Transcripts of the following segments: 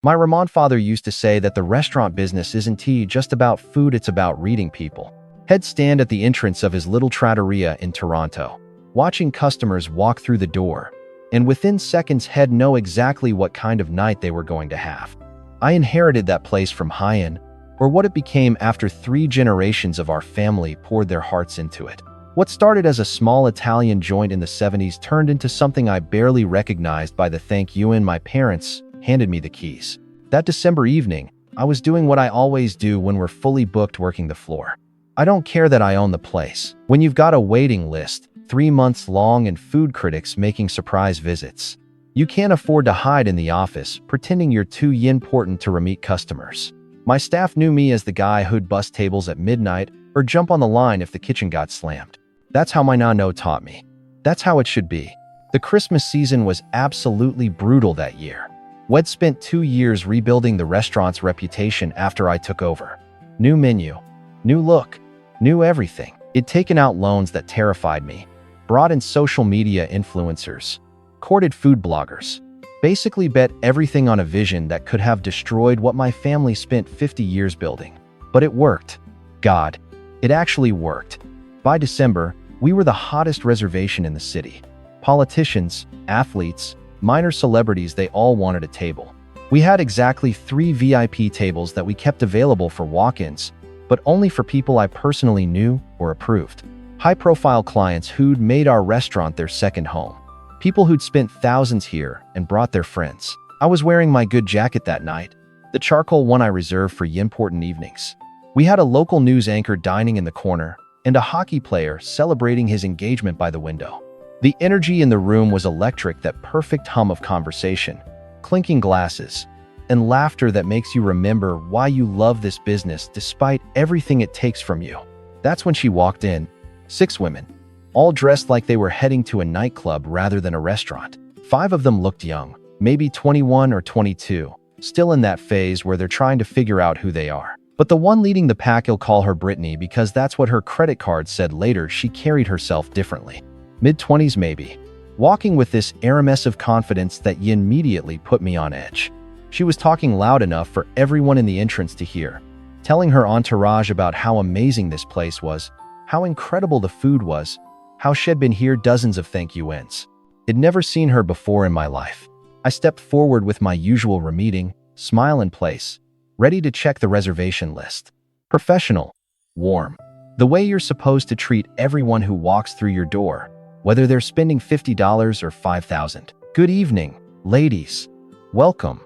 My Ramon father used to say that the restaurant business isn't just about food, it's about reading people. He'd stand at the entrance of his little trattoria in Toronto, watching customers walk through the door, and within seconds he'd know exactly what kind of night they were going to have. I inherited that place from Hyan, or what it became after 3 generations of our family poured their hearts into it. What started as a small Italian joint in the 70s turned into something I barely recognized by the thank you and my parents handed me the keys. That December evening, I was doing what I always do when we're fully booked, working the floor. I don't care that I own the place. When you've got a waiting list, 3 months long, and food critics making surprise visits, you can't afford to hide in the office, pretending you're too important to meet customers. My staff knew me as the guy who'd bust tables at midnight or jump on the line if the kitchen got slammed. That's how my nano taught me. That's how it should be. The Christmas season was absolutely brutal that year. We'd spent 2 years rebuilding the restaurant's reputation after I took over. New menu, new look, new everything. It'd taken out loans that terrified me, brought in social media influencers, courted food bloggers, basically bet everything on a vision that could have destroyed what my family spent 50 years building. But it worked. God, it actually worked. By December, we were the hottest reservation in the city. Politicians, athletes, minor celebrities, they all wanted a table. We had exactly 3 VIP tables that we kept available for walk-ins, but only for people I personally knew or approved. High-profile clients who'd made our restaurant their second home. People who'd spent thousands here and brought their friends. I was wearing my good jacket that night, the charcoal one I reserved for important evenings. We had a local news anchor dining in the corner and a hockey player celebrating his engagement by the window. The energy in the room was electric, that perfect hum of conversation, clinking glasses, and laughter that makes you remember why you love this business despite everything it takes from you. That's when she walked in, 6 women, all dressed like they were heading to a nightclub rather than a restaurant. 5 of them looked young, maybe 21 or 22, still in that phase where they're trying to figure out who they are. But the one leading the pack, you'll call her Brittany because that's what her credit card said later, she carried herself differently. Mid-20s maybe, walking with this Aramis of confidence that immediately put me on edge. She was talking loud enough for everyone in the entrance to hear, telling her entourage about how amazing this place was, how incredible the food was, how she'd been here dozens of thank you-ins. I'd never seen her before in my life. I stepped forward with my usual remeeting, smile in place, ready to check the reservation list. Professional, warm, the way you're supposed to treat everyone who walks through your door, whether they're spending $50 or $5,000. Good evening, ladies. Welcome.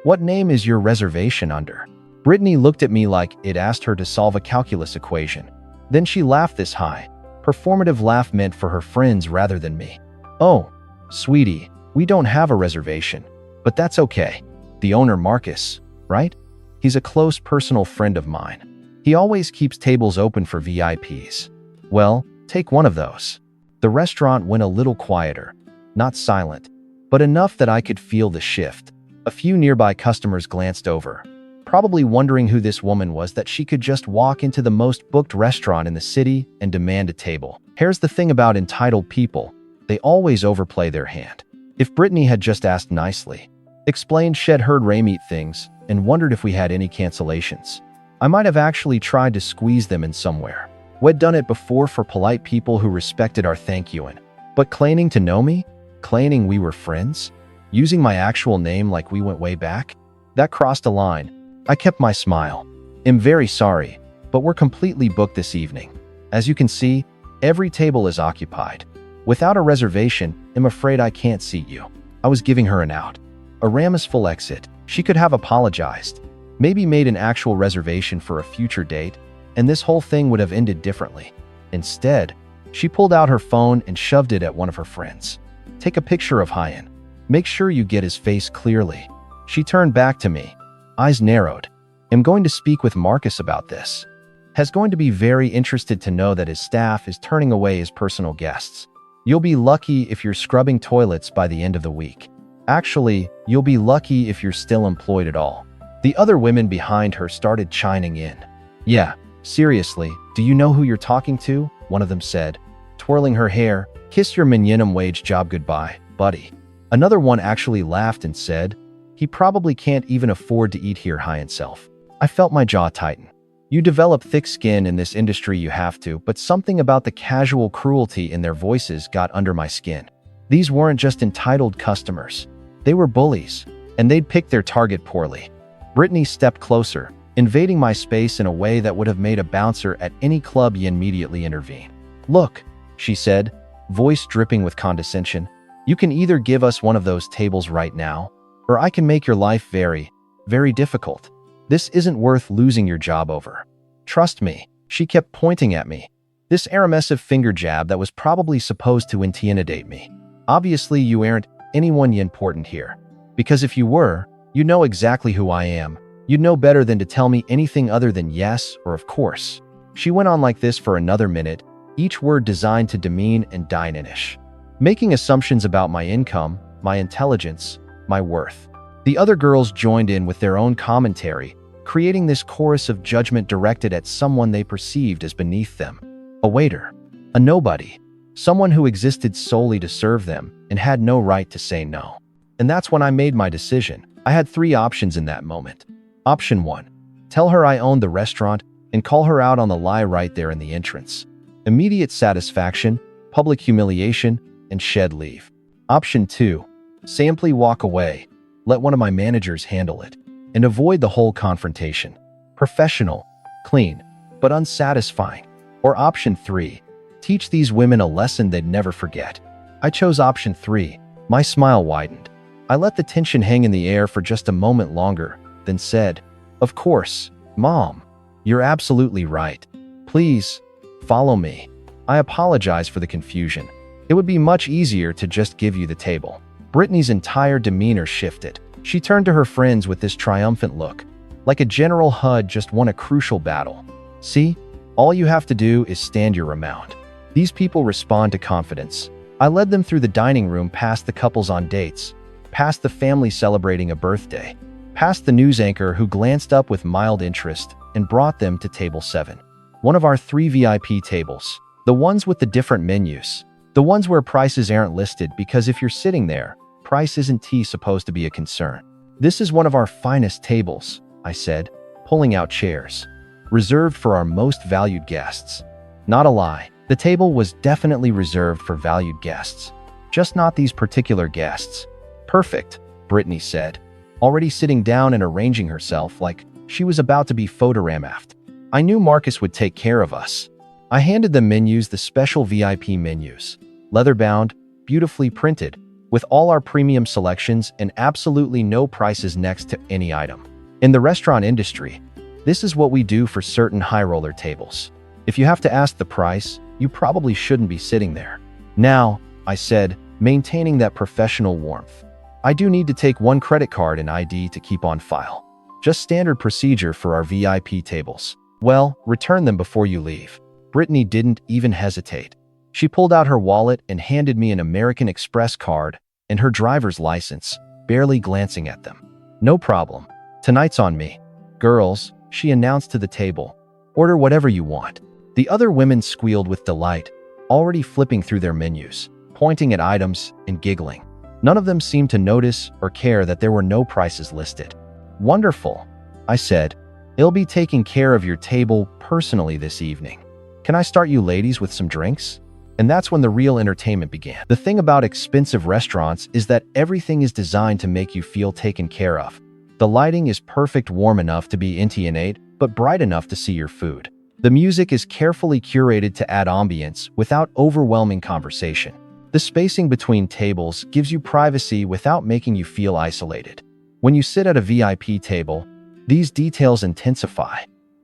What name is your reservation under? Brittany looked at me like it asked her to solve a calculus equation. Then she laughed, this high, performative laugh meant for her friends rather than me. Oh, sweetie, we don't have a reservation, but that's okay. The owner, Marcus, right? He's a close personal friend of mine. He always keeps tables open for VIPs. Well, take one of those. The restaurant went a little quieter, not silent, but enough that I could feel the shift. A few nearby customers glanced over, probably wondering who this woman was that she could just walk into the most booked restaurant in the city and demand a table. Here's the thing about entitled people, they always overplay their hand. If Brittany had just asked nicely, explained she'd heard Ray things, and wondered if we had any cancellations, I might have actually tried to squeeze them in somewhere. We'd done it before for polite people who respected our thank you-in. But claiming to know me? Claiming we were friends? Using my actual name like we went way back? That crossed a line. I kept my smile. I'm very sorry, but we're completely booked this evening. As you can see, every table is occupied. Without a reservation, I'm afraid I can't seat you. I was giving her an out. A Ramus full exit. She could have apologized, maybe made an actual reservation for a future date, and this whole thing would have ended differently. Instead, she pulled out her phone and shoved it at one of her friends. Take a picture of Hyan. Make sure you get his face clearly. She turned back to me, eyes narrowed. I'm going to speak with Marcus about this. Has going to be very interested to know that his staff is turning away his personal guests. You'll be lucky if you're scrubbing toilets by the end of the week. Actually, you'll be lucky if you're still employed at all. The other women behind her started chiming in. Yeah, seriously, do you know who you're talking to? One of them said, twirling her hair. Kiss your minimum wage job goodbye, buddy. Another one actually laughed and said, He probably can't even afford to eat here high himself. I felt my jaw tighten. You develop thick skin in this industry, you have to, but something about the casual cruelty in their voices got under my skin. These weren't just entitled customers. They were bullies, and they'd picked their target poorly. Brittany stepped closer, invading my space in a way that would have made a bouncer at any club immediately intervene. "Look," she said, voice dripping with condescension, "you can either give us one of those tables right now, or I can make your life very, very difficult. This isn't worth losing your job over. Trust me." She kept pointing at me, this aggressive finger jab that was probably supposed to intimidate me. "Obviously you aren't anyone important here. Because if you were, you know exactly who I am. You'd know better than to tell me anything other than yes or of course." She went on like this for another minute, each word designed to demean and diminish, making assumptions about my income, my intelligence, my worth. The other girls joined in with their own commentary, creating this chorus of judgment directed at someone they perceived as beneath them. A waiter, a nobody, someone who existed solely to serve them and had no right to say no. And that's when I made my decision. I had 3 options in that moment. Option 1, tell her I owned the restaurant and call her out on the lie right there in the entrance. Immediate satisfaction, public humiliation, and shed leave. Option 2, simply walk away, let one of my managers handle it, and avoid the whole confrontation. Professional, clean, but unsatisfying. Or option 3, teach these women a lesson they'd never forget. I chose option 3. My smile widened. I let the tension hang in the air for just a moment longer, then said, "Of course, Mom. You're absolutely right. Please, follow me." I apologize for the confusion. It would be much easier to just give you the table. Brittany's entire demeanor shifted. She turned to her friends with this triumphant look, like a General Hud just won a crucial battle. "See? All you have to do is stand your ground." These people respond to confidence. I led them through the dining room past the couples on dates, past the family celebrating a birthday, past the news anchor who glanced up with mild interest, and brought them to table 7. One of our 3 VIP tables. The ones with the different menus. The ones where prices aren't listed because if you're sitting there, price isn't supposed to be a concern. "This is one of our finest tables," I said, pulling out chairs, "reserved for our most valued guests." Not a lie. The table was definitely reserved for valued guests. Just not these particular guests. "Perfect," Brittany said, already sitting down and arranging herself like she was about to be photogrammed. I knew Marcus would take care of us. I handed them menus, the special VIP menus, leather-bound, beautifully printed, with all our premium selections and absolutely no prices next to any item. In the restaurant industry, this is what we do for certain high-roller tables. If you have to ask the price, you probably shouldn't be sitting there. "Now," I said, maintaining that professional warmth, "I do need to take 1 credit card and ID to keep on file. Just standard procedure for our VIP tables." "Well, return them before you leave." Brittany didn't even hesitate. She pulled out her wallet and handed me an American Express card and her driver's license, barely glancing at them. "No problem. Tonight's on me. Girls," she announced to the table, "order whatever you want." The other women squealed with delight, already flipping through their menus, pointing at items and giggling. None of them seemed to notice or care that there were no prices listed. "Wonderful," I said. "I'll be taking care of your table personally this evening. Can I start you ladies with some drinks?" And that's when the real entertainment began. The thing about expensive restaurants is that everything is designed to make you feel taken care of. The lighting is perfect, warm enough to be intimate, but bright enough to see your food. The music is carefully curated to add ambience without overwhelming conversation. The spacing between tables gives you privacy without making you feel isolated. When you sit at a VIP table, these details intensify.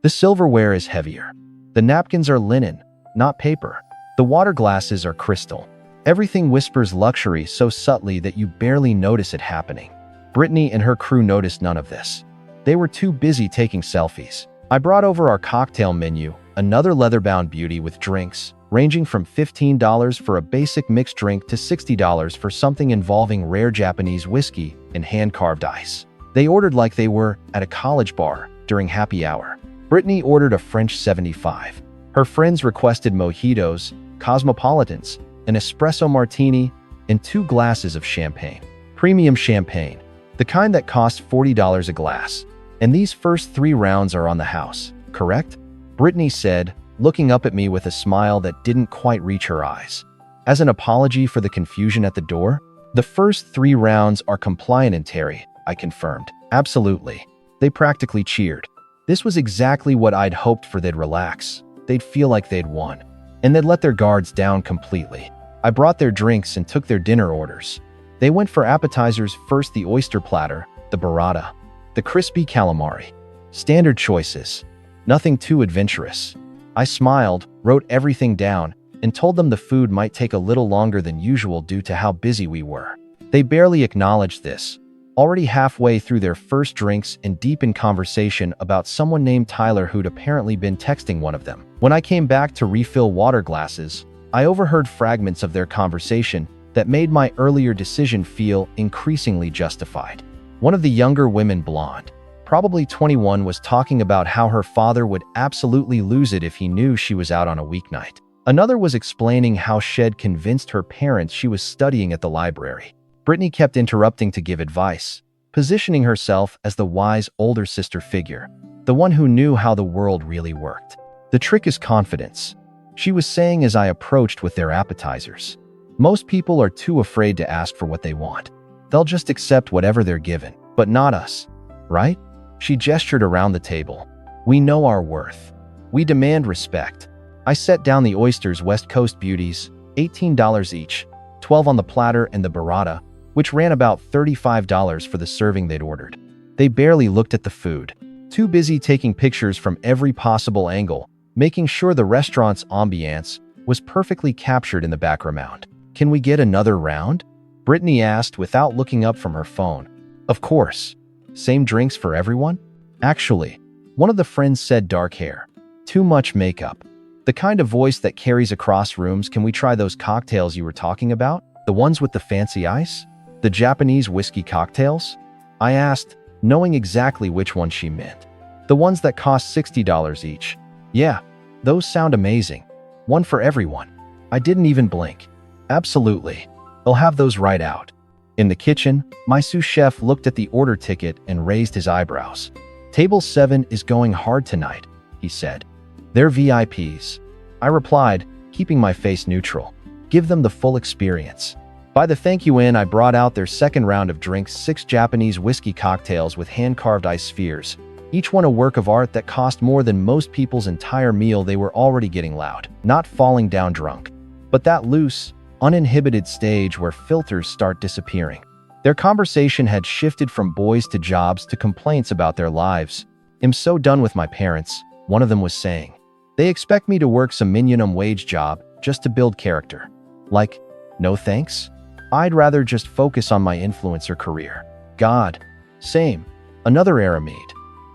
The silverware is heavier. The napkins are linen, not paper. The water glasses are crystal. Everything whispers luxury so subtly that you barely notice it happening. Brittany and her crew noticed none of this. They were too busy taking selfies. I brought over our cocktail menu, another leather-bound beauty with drinks, ranging from $15 for a basic mixed drink to $60 for something involving rare Japanese whiskey and hand-carved ice. They ordered like they were at a college bar during happy hour. Brittany ordered a French 75. Her friends requested mojitos, cosmopolitans, an espresso martini, and 2 glasses of champagne. Premium champagne. The kind that cost $40 a glass. And these first 3 rounds are on the house, correct? Brittany said, looking up at me with a smile that didn't quite reach her eyes. As an apology for the confusion at the door, the first 3 rounds are compliant and Terry, I confirmed. Absolutely. They practically cheered. This was exactly what I'd hoped for. They'd relax. They'd feel like they'd won. And they'd let their guards down completely. I brought their drinks and took their dinner orders. They went for appetizers first, the oyster platter, the burrata, the crispy calamari. Standard choices. Nothing too adventurous. I smiled, wrote everything down, and told them the food might take a little longer than usual due to how busy we were. They barely acknowledged this, already halfway through their first drinks and deep in conversation about someone named Tyler who'd apparently been texting one of them. When I came back to refill water glasses, I overheard fragments of their conversation that made my earlier decision feel increasingly justified. One of the younger women, blonde, probably 21, was talking about how her father would absolutely lose it if he knew she was out on a weeknight. Another was explaining how Shed convinced her parents she was studying at the library. Brittany kept interrupting to give advice, positioning herself as the wise older sister figure, the one who knew how the world really worked. The trick is confidence, she was saying as I approached with their appetizers. Most people are too afraid to ask for what they want. They'll just accept whatever they're given, but not us, right? She gestured around the table. We know our worth. We demand respect. I set down the oysters, West Coast beauties, $18 each, 12 on the platter, and the burrata, which ran about $35 for the serving they'd ordered. They barely looked at the food, too busy taking pictures from every possible angle, making sure the restaurant's ambiance was perfectly captured in the background. Can we get another round? Brittany asked without looking up from her phone. Of course. Same drinks for everyone? Actually, one of the friends said, dark hair. Too much makeup. The kind of voice that carries across rooms. Can we try those cocktails you were talking about? The ones with the fancy ice? The Japanese whiskey cocktails? I asked, knowing exactly which one she meant. The ones that cost $60 each. Yeah, those sound amazing. One for everyone. I didn't even blink. Absolutely. They'll have those right out. In the kitchen, my sous chef looked at the order ticket and raised his eyebrows. Table 7 is going hard tonight, he said. They're VIPs. I replied, keeping my face neutral. Give them the full experience. By the thank you in, I brought out their second round of drinks, 6 Japanese whiskey cocktails with hand-carved ice spheres, each one a work of art that cost more than most people's entire meal. They were already getting loud, not falling down drunk, but that loose, uninhibited stage where filters start disappearing. Their conversation had shifted from boys to jobs to complaints about their lives. I'm so done with my parents, one of them was saying. They expect me to work some minimum wage job just to build character. Like, no thanks? I'd rather just focus on my influencer career. God. Same. Another Aramid.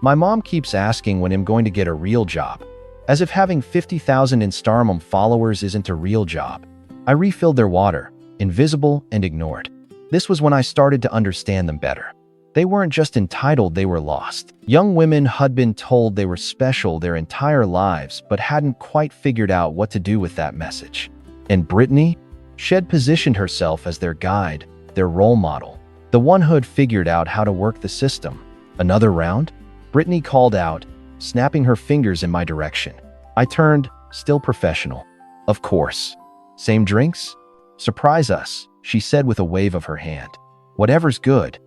My mom keeps asking when I'm going to get a real job, as if having 50,000 Instagram followers isn't a real job. I refilled their water, invisible and ignored. This was when I started to understand them better. They weren't just entitled, they were lost. Young women had been told they were special their entire lives, but hadn't quite figured out what to do with that message. And Brittany? Shed positioned herself as their guide, their role model, the one who'd figured out how to work the system. Another round? Brittany called out, snapping her fingers in my direction. I turned, still professional. Of course. Same drinks? Surprise us, she said with a wave of her hand. Whatever's good.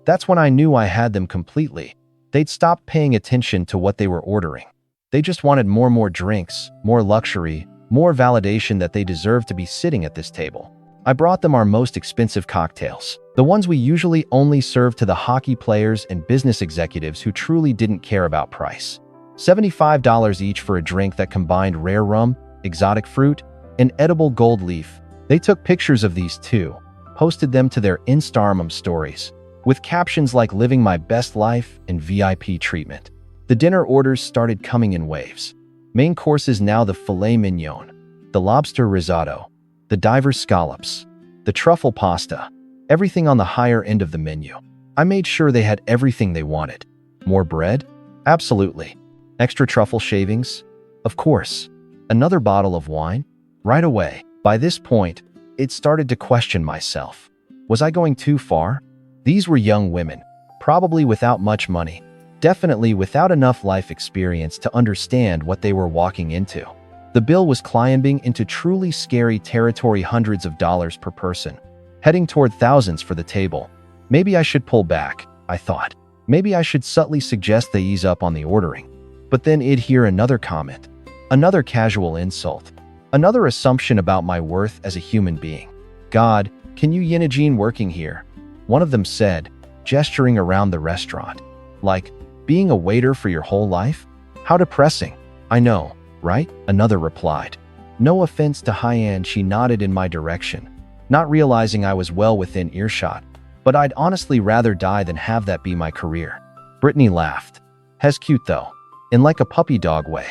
That's when I knew I had them completely. They'd stopped paying attention to what they were ordering. They just wanted more drinks, more luxury, more validation that they deserved to be sitting at this table. I brought them our most expensive cocktails, the ones we usually only serve to the hockey players and business executives who truly didn't care about price. $75 each for a drink that combined rare rum, exotic fruit, and edible gold leaf. They took pictures of these too, posted them to their Instagram stories, with captions like living my best life and VIP treatment. The dinner orders started coming in waves. Main courses now the filet mignon, the lobster risotto, the diver scallops, the truffle pasta, everything on the higher end of the menu. I made sure they had everything they wanted. More bread? Absolutely. Extra truffle shavings? Of course. Another bottle of wine? Right away. By this point, it started to question myself. Was I going too far? These were young women, probably without much money, definitely without enough life experience to understand what they were walking into. The bill was climbing into truly scary territory, hundreds of dollars per person, heading toward thousands for the table. Maybe I should pull back, I thought. Maybe I should subtly suggest they ease up on the ordering. But then I'd hear another comment, another casual insult, another assumption about my worth as a human being. "God, can you imagine working here?" one of them said, gesturing around the restaurant. "Like, being a waiter for your whole life? How depressing." "I know, right?" another replied. No offense to Hyan, she nodded in my direction, not realizing I was well within earshot. "But I'd honestly rather die than have that be my career." Brittany laughed. "Hes cute though, in like a puppy dog way.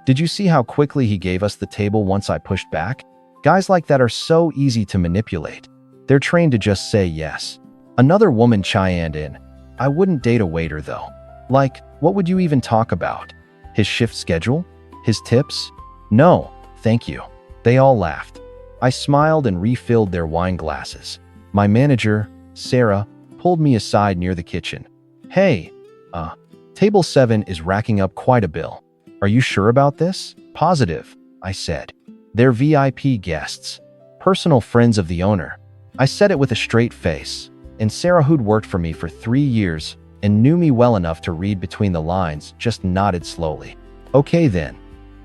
Did you see how quickly he gave us the table once I pushed back? Guys like that are so easy to manipulate. They're trained to just say yes." Another woman chimed in. "I wouldn't date a waiter though. Like, what would you even talk about? His shift schedule? His tips? No, thank you." They all laughed. I smiled and refilled their wine glasses. My manager, Sarah, pulled me aside near the kitchen. "Hey, table 7 is racking up quite a bill. Are you sure about this?" "Positive," I said. "They're VIP guests, personal friends of the owner." I said it with a straight face, and Sarah, who'd worked for me for 3 years and knew me well enough to read between the lines, just nodded slowly. "Okay then.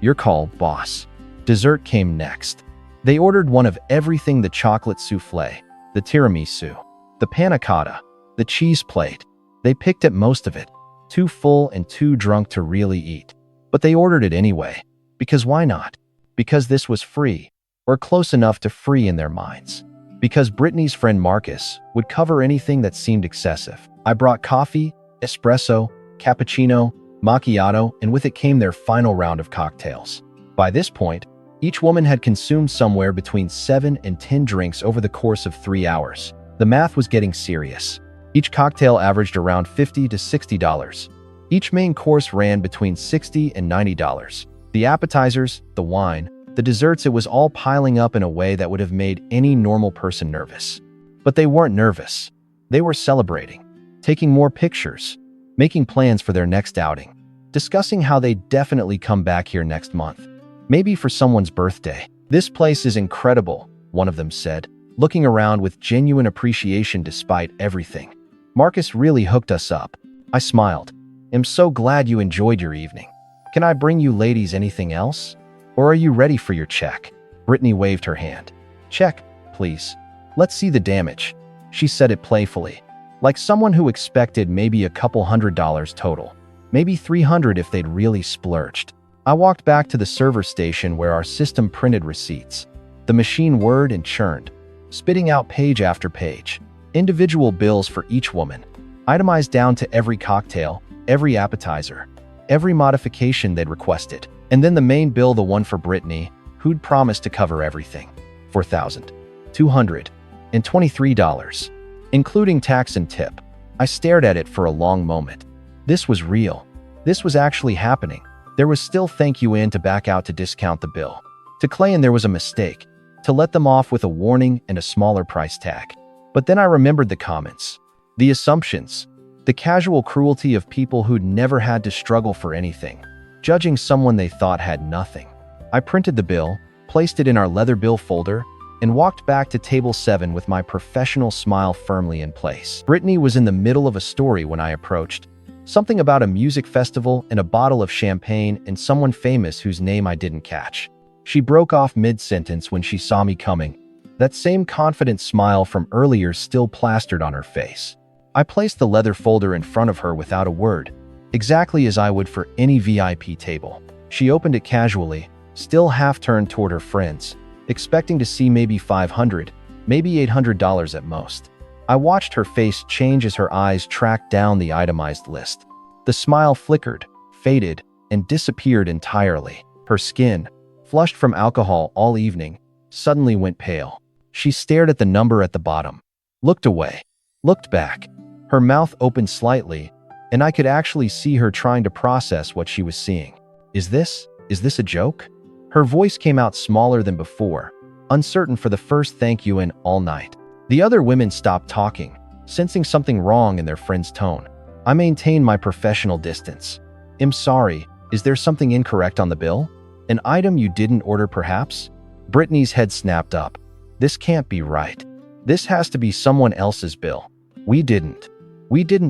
Your call, boss." Dessert came next. They ordered one of everything: the chocolate souffle, the tiramisu, the panna cotta, the cheese plate. They picked at most of it, too full and too drunk to really eat. But they ordered it anyway. Because why not? Because this was free, or close enough to free in their minds. Because Brittany's friend Marcus would cover anything that seemed excessive. I brought coffee, espresso, cappuccino, macchiato, and with it came their final round of cocktails. By this point, each woman had consumed somewhere between 7 and 10 drinks over the course of 3 hours. The math was getting serious. Each cocktail averaged around $50 to $60. Each main course ran between $60 and $90. The appetizers, the wine, the desserts, it was all piling up in a way that would have made any normal person nervous. But they weren't nervous. They were celebrating, taking more pictures, making plans for their next outing, discussing how they'd definitely come back here next month, maybe for someone's birthday. "This place is incredible," one of them said, looking around with genuine appreciation despite everything. "Marcus really hooked us up." I smiled. "I'm so glad you enjoyed your evening. Can I bring you ladies anything else? Or are you ready for your check?" Brittany waved her hand. "Check, please. Let's see the damage." She said it playfully, like someone who expected maybe a couple $100 total, maybe $300 if they'd really splurged. I walked back to the server station where our system printed receipts. The machine whirred and churned, spitting out page after page, individual bills for each woman, itemized down to every cocktail, every appetizer, every modification they'd requested. And then the main bill, the one for Brittany, who'd promised to cover everything, $4,223, including tax and tip. I stared at it for a long moment. This was real. This was actually happening. There was still thank you in to back out to discount the bill. To Clay, and there was a mistake, to let them off with a warning and a smaller price tag. But then I remembered the comments, the assumptions, the casual cruelty of people who'd never had to struggle for anything, judging someone they thought had nothing. I printed the bill, placed it in our leather bill folder, and walked back to table 7 with my professional smile firmly in place. Brittany was in the middle of a story when I approached. Something about a music festival and a bottle of champagne and someone famous whose name I didn't catch. She broke off mid-sentence when she saw me coming, that same confident smile from earlier still plastered on her face. I placed the leather folder in front of her without a word, exactly as I would for any VIP table. She opened it casually, still half-turned toward her friends, expecting to see maybe $500, maybe $800 at most. I watched her face change as her eyes tracked down the itemized list. The smile flickered, faded, and disappeared entirely. Her skin, flushed from alcohol all evening, suddenly went pale. She stared at the number at the bottom, looked away, looked back. Her mouth opened slightly, and I could actually see her trying to process what she was seeing. Is this a joke?" Her voice came out smaller than before, uncertain for the first thank you in all night. The other women stopped talking, sensing something wrong in their friend's tone. I maintained my professional distance. I'm sorry, is there something incorrect on the bill? An item you didn't order perhaps? Brittany's head snapped up. This can't be right. This has to be someone else's bill. We didn't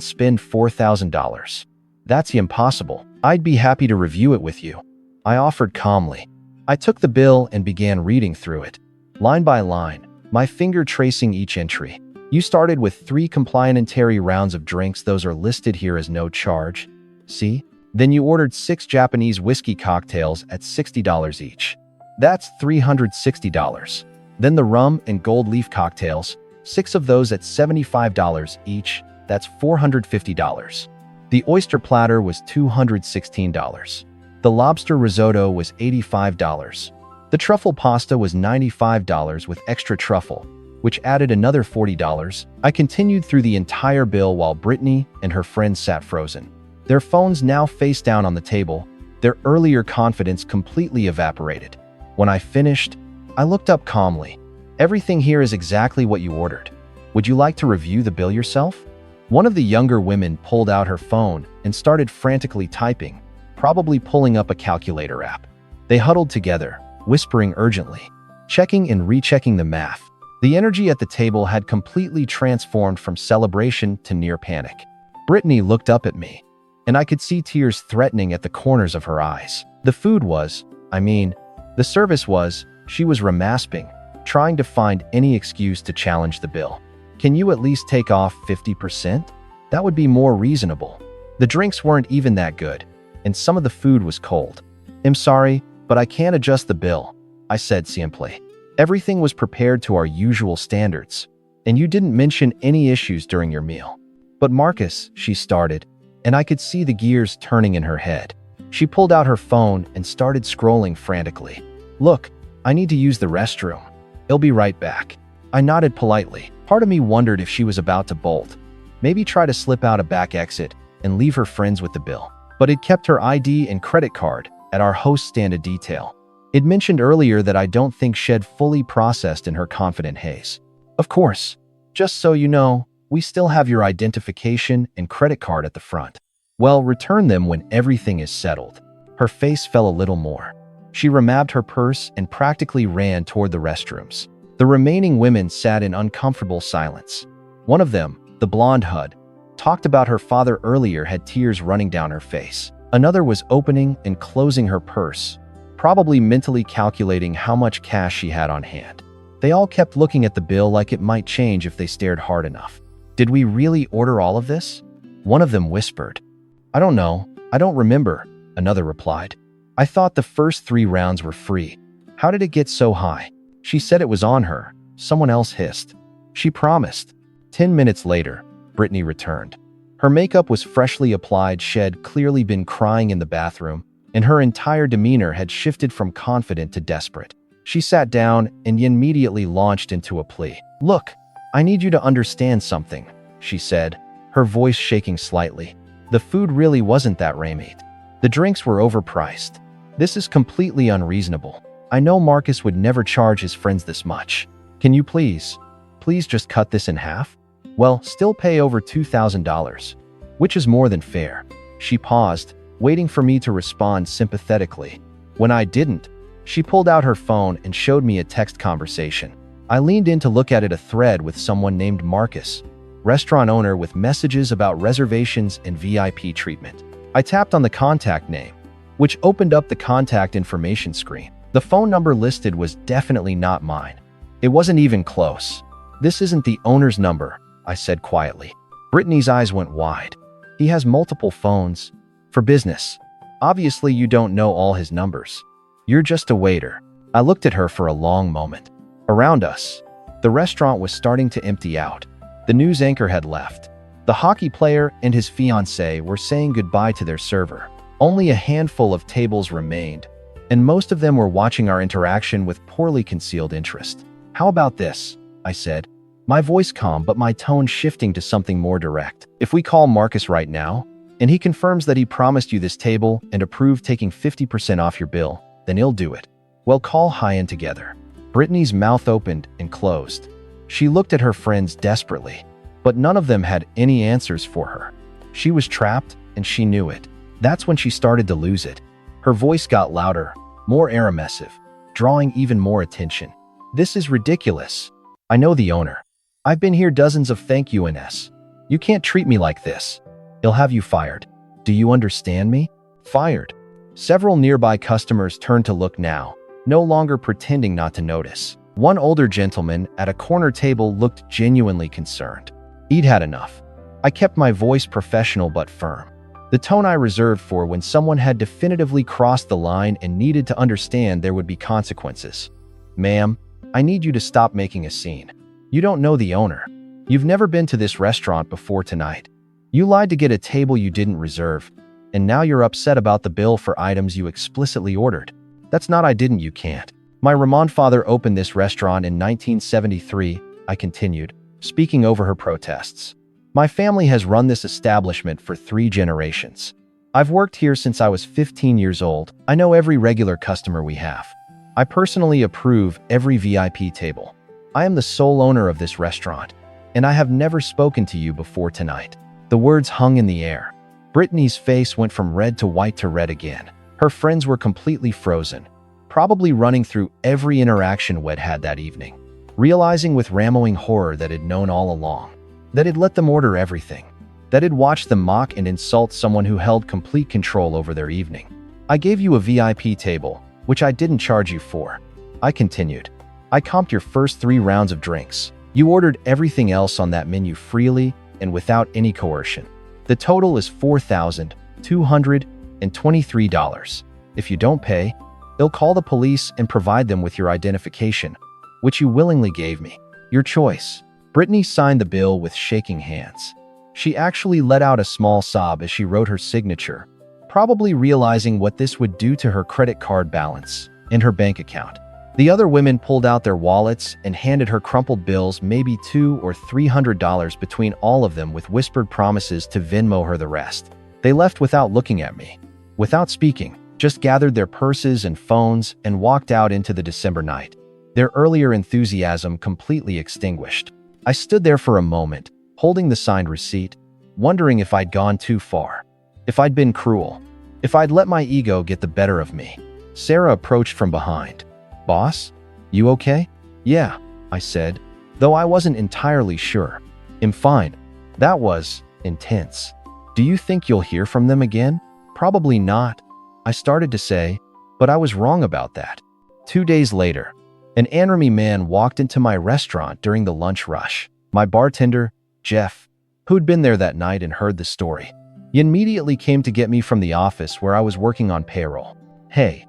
spend $4,000. That's impossible. I'd be happy to review it with you, I offered calmly. I took the bill and began reading through it, line by line, my finger tracing each entry. You started with 3 complimentary rounds of drinks. Those are listed here as no charge. See? Then you ordered 6 Japanese whiskey cocktails at $60 each. That's $360. Then the rum and gold leaf cocktails, 6 of those at $75 each. That's $450. The oyster platter was $216. The lobster risotto was $85. The truffle pasta was $95 with extra truffle, which added another $40. I continued through the entire bill while Brittany and her friends sat frozen, their phones now face down on the table. Their earlier confidence completely evaporated. When I finished, I looked up calmly. Everything here is exactly what you ordered. Would you like to review the bill yourself? One of the younger women pulled out her phone and started frantically typing, probably pulling up a calculator app. They huddled together, whispering urgently, checking and rechecking the math. The energy at the table had completely transformed from celebration to near panic. Brittany looked up at me, and I could see tears threatening at the corners of her eyes. The food was, the service was, she was ramasping, trying to find any excuse to challenge the bill. Can you at least take off 50%? That would be more reasonable. The drinks weren't even that good, and some of the food was cold. I'm sorry, but I can't adjust the bill, I said simply. Everything was prepared to our usual standards, and you didn't mention any issues during your meal. But Marcus, she started, and I could see the gears turning in her head. She pulled out her phone and started scrolling frantically. Look, I need to use the restroom. I'll be right back. I nodded politely. Part of me wondered if she was about to bolt, maybe try to slip out a back exit and leave her friends with the bill. But it kept her ID and credit card at our host's standard detail. It mentioned earlier that I don't think she'd fully processed in her confident haze. Of course, just so you know, we still have your identification and credit card at the front. Well, return them when everything is settled. Her face fell a little more. She remapped her purse and practically ran toward the restrooms. The remaining women sat in uncomfortable silence. One of them, the blonde HUD, talked about her father earlier, had tears running down her face. Another was opening and closing her purse, probably mentally calculating how much cash she had on hand. They all kept looking at the bill like it might change if they stared hard enough. Did we really order all of this? One of them whispered. I don't know. I don't remember, another replied. I thought the first 3 rounds were free. How did it get so high? She said it was on her. Someone else hissed. She promised. 10 minutes later, Brittany returned. Her makeup was freshly applied. She'd clearly been crying in the bathroom, and her entire demeanor had shifted from confident to desperate. She sat down and immediately launched into a plea. Look, I need you to understand something, she said, her voice shaking slightly. The food really wasn't that rameat. The drinks were overpriced. This is completely unreasonable. I know Marcus would never charge his friends this much. Can you please just cut this in half? Well, still pay over $2,000, which is more than fair. She paused, waiting for me to respond sympathetically. When I didn't, she pulled out her phone and showed me a text conversation. I leaned in to look at it, a thread with someone named Marcus, restaurant owner, with messages about reservations and VIP treatment. I tapped on the contact name, which opened up the contact information screen. The phone number listed was definitely not mine. It wasn't even close. This isn't the owner's number, I said quietly. Brittany's eyes went wide. He has multiple phones. For business. Obviously you don't know all his numbers. You're just a waiter. I looked at her for a long moment. Around us, the restaurant was starting to empty out. The news anchor had left. The hockey player and his fiancée were saying goodbye to their server. Only a handful of tables remained, and most of them were watching our interaction with poorly concealed interest. How about this? I said, my voice calm but my tone shifting to something more direct. If we call Marcus right now, and he confirms that he promised you this table and approved taking 50% off your bill, then he'll do it. We'll call high-end together. Brittany's mouth opened and closed. She looked at her friends desperately, but none of them had any answers for her. She was trapped, and she knew it. That's when she started to lose it. Her voice got louder, more aggressive, drawing even more attention. "This is ridiculous. I know the owner. I've been here dozens of thank yous. You can't treat me like this. He'll have you fired. Do you understand me?" Fired. Several nearby customers turned to look now, no longer pretending not to notice. One older gentleman at a corner table looked genuinely concerned. He'd had enough. I kept my voice professional but firm, the tone I reserved for when someone had definitively crossed the line and needed to understand there would be consequences. "Ma'am, I need you to stop making a scene. You don't know the owner. You've never been to this restaurant before tonight. You lied to get a table you didn't reserve, and now you're upset about the bill for items you explicitly ordered. That's not you can't. My Ramon father opened this restaurant in 1973, I continued, speaking over her protests. My family has run this establishment for 3 generations. I've worked here since I was 15 years old. I know every regular customer we have. I personally approve every VIP table. I am the sole owner of this restaurant, and I have never spoken to you before tonight." The words hung in the air. Brittany's face went from red to white to red again. Her friends were completely frozen, probably running through every interaction Wed had that evening, realizing with ramming horror that it'd known all along, that it'd let them order everything, that it'd watched them mock and insult someone who held complete control over their evening. "I gave you a VIP table, which I didn't charge you for," I continued. "I comped your first 3 rounds of drinks. You ordered everything else on that menu freely and without any coercion. The total is $4,223. If you don't pay, they'll call the police and provide them with your identification, which you willingly gave me. Your choice." Brittany signed the bill with shaking hands. She actually let out a small sob as she wrote her signature, probably realizing what this would do to her credit card balance and her bank account. The other women pulled out their wallets and handed her crumpled bills, maybe $200 or $300 between all of them, with whispered promises to Venmo her the rest. They left without looking at me, without speaking, just gathered their purses and phones and walked out into the December night, their earlier enthusiasm completely extinguished. I stood there for a moment, holding the signed receipt, wondering if I'd gone too far, if I'd been cruel, if I'd let my ego get the better of me. Sarah approached from behind. "Boss, you okay?" "Yeah," I said, though I wasn't entirely sure. "I'm fine." That was intense. "Do you think you'll hear from them again?" "Probably not," I started to say, but I was wrong about that. 2 days later, an Anrami man walked into my restaurant during the lunch rush. My bartender, Jeff, who'd been there that night and heard the story. He immediately came to get me from the office where I was working on payroll. "Hey,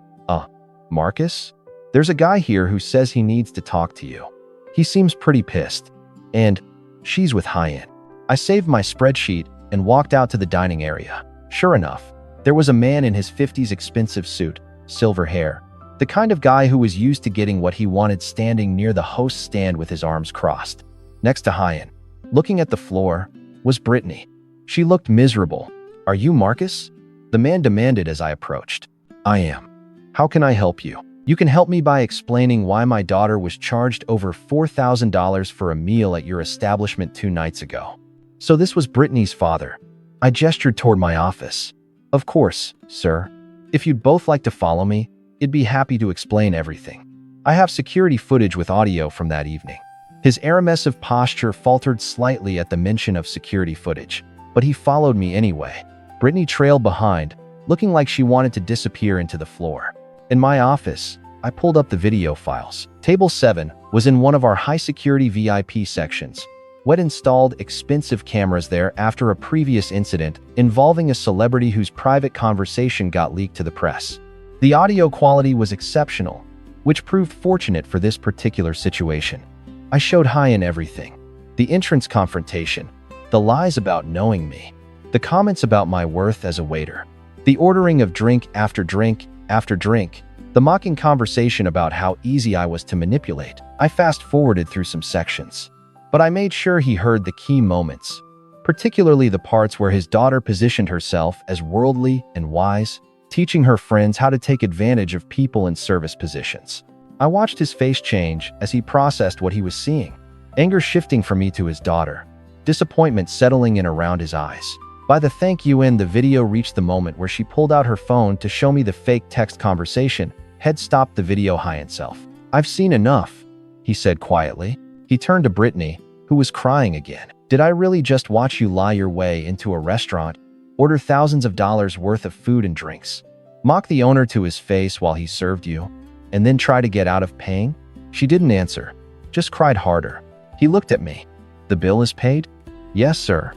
Marcus? There's a guy here who says he needs to talk to you. He seems pretty pissed. And she's with high-end." I saved my spreadsheet and walked out to the dining area. Sure enough, there was a man in his 50s, expensive suit, silver hair, the kind of guy who was used to getting what he wanted, standing near the host's stand with his arms crossed. Next to Hyan, looking at the floor, was Brittany. She looked miserable. "Are you Marcus?" the man demanded as I approached. "I am. How can I help you?" "You can help me by explaining why my daughter was charged over $4,000 for a meal at your establishment 2 nights ago." So this was Brittany's father. I gestured toward my office. "Of course, sir. If you'd both like to follow me, I'd be happy to explain everything. I have security footage with audio from that evening." His aggressive posture faltered slightly at the mention of security footage, but he followed me anyway. Brittany trailed behind, looking like she wanted to disappear into the floor. In my office, I pulled up the video files. Table 7 was in one of our high-security VIP sections. Wed installed expensive cameras there after a previous incident involving a celebrity whose private conversation got leaked to the press. The audio quality was exceptional, which proved fortunate for this particular situation. I showed Hyan everything. The entrance confrontation, the lies about knowing me, the comments about my worth as a waiter, the ordering of drink after drink after drink, the mocking conversation about how easy I was to manipulate. I fast-forwarded through some sections, but I made sure he heard the key moments, particularly the parts where his daughter positioned herself as worldly and wise, teaching her friends how to take advantage of people in service positions. I watched his face change as he processed what he was seeing, anger shifting from me to his daughter, disappointment settling in around his eyes. By the thank you in, the video reached the moment where she pulled out her phone to show me the fake text conversation. Head stopped the video high itself. "I've seen enough," he said quietly. He turned to Brittany, who was crying again. "Did I really just watch you lie your way into a restaurant, order thousands of dollars worth of food and drinks, mock the owner to his face while he served you, and then try to get out of paying?" She didn't answer, just cried harder. He looked at me. "The bill is paid?" "Yes, sir.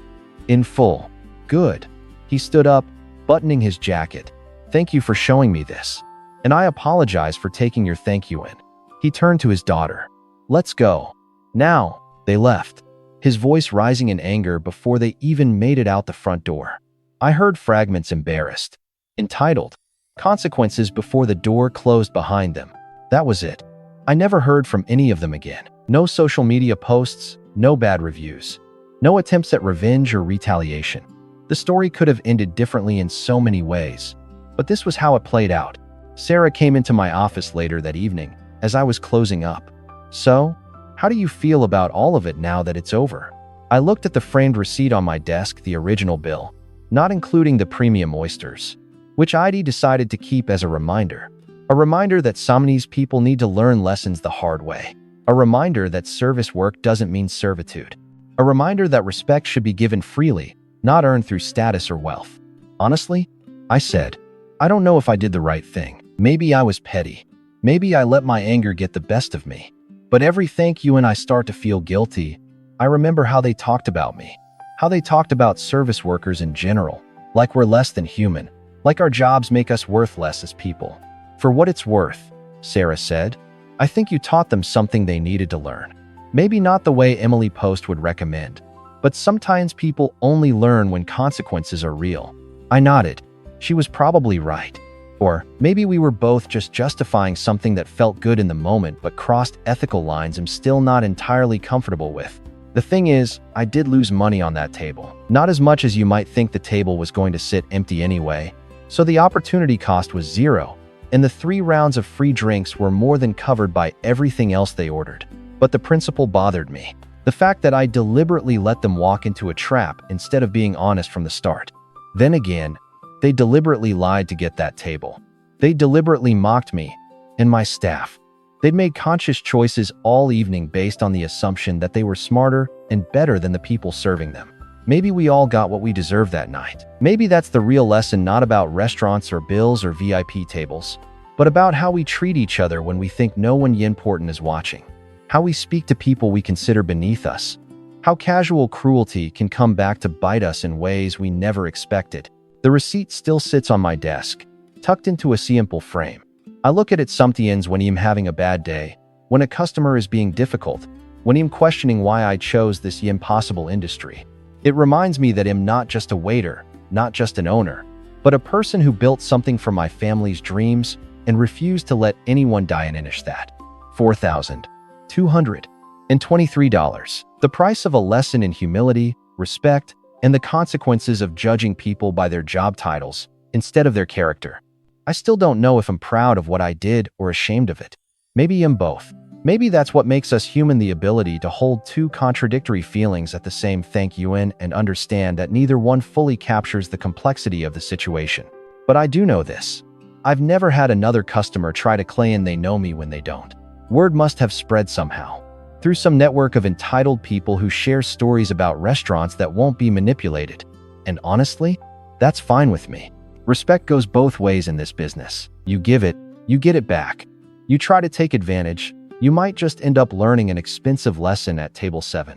In full." "Good." He stood up, buttoning his jacket. "Thank you for showing me this. And I apologize for taking your thank you in." He turned to his daughter. "Let's go." Now, they left, his voice rising in anger before they even made it out the front door. I heard fragments embarrassed, entitled, consequences before the door closed behind them. That was it. I never heard from any of them again. No social media posts, no bad reviews, no attempts at revenge or retaliation. The story could have ended differently in so many ways, but this was how it played out. Sarah came into my office later that evening as I was closing up. "So, how do you feel about all of it now that it's over?" I looked at the framed receipt on my desk, the original bill, not including the premium oysters, which ID decided to keep as a reminder. A reminder that some of these people need to learn lessons the hard way. A reminder that service work doesn't mean servitude. A reminder that respect should be given freely, not earned through status or wealth. "Honestly," I said, "I don't know if I did the right thing. Maybe I was petty. Maybe I let my anger get the best of me. But every thank you and I start to feel guilty. I remember how they talked about me, how they talked about service workers in general, like we're less than human, like our jobs make us worth less as people." "For what it's worth," Sarah said, "I think you taught them something they needed to learn. Maybe not the way Emily Post would recommend, but sometimes people only learn when consequences are real." I nodded. She was probably right. Or maybe we were both just justifying something that felt good in the moment but crossed ethical lines I'm still not entirely comfortable with. The thing is, I did lose money on that table. Not as much as you might think. The table was going to sit empty anyway, so the opportunity cost was zero, and the 3 rounds of free drinks were more than covered by everything else they ordered. But the principle bothered me. The fact that I deliberately let them walk into a trap instead of being honest from the start. Then again, they deliberately lied to get that table. They deliberately mocked me and my staff. They'd made conscious choices all evening based on the assumption that they were smarter and better than the people serving them. Maybe we all got what we deserved that night. Maybe that's the real lesson, not about restaurants or bills or VIP tables, but about how we treat each other when we think no one important is watching. How we speak to people we consider beneath us. How casual cruelty can come back to bite us in ways we never expected. The receipt still sits on my desk, tucked into a simple frame. I look at it sometimes when I'm having a bad day, when a customer is being difficult, when I'm questioning why I chose this impossible industry. It reminds me that I'm not just a waiter, not just an owner, but a person who built something from my family's dreams and refused to let anyone diminish that. $4,223. The price of a lesson in humility, respect, and the consequences of judging people by their job titles instead of their character. I still don't know if I'm proud of what I did or ashamed of it. Maybe I'm both. Maybe that's what makes us human, the ability to hold 2 contradictory feelings at the same thank you in and understand that neither one fully captures the complexity of the situation. But I do know this. I've never had another customer try to claim they know me when they don't. Word must have spread somehow, through some network of entitled people who share stories about restaurants that won't be manipulated. And honestly, that's fine with me. Respect goes both ways in this business. You give it, you get it back. You try to take advantage, you might just end up learning an expensive lesson at table 7.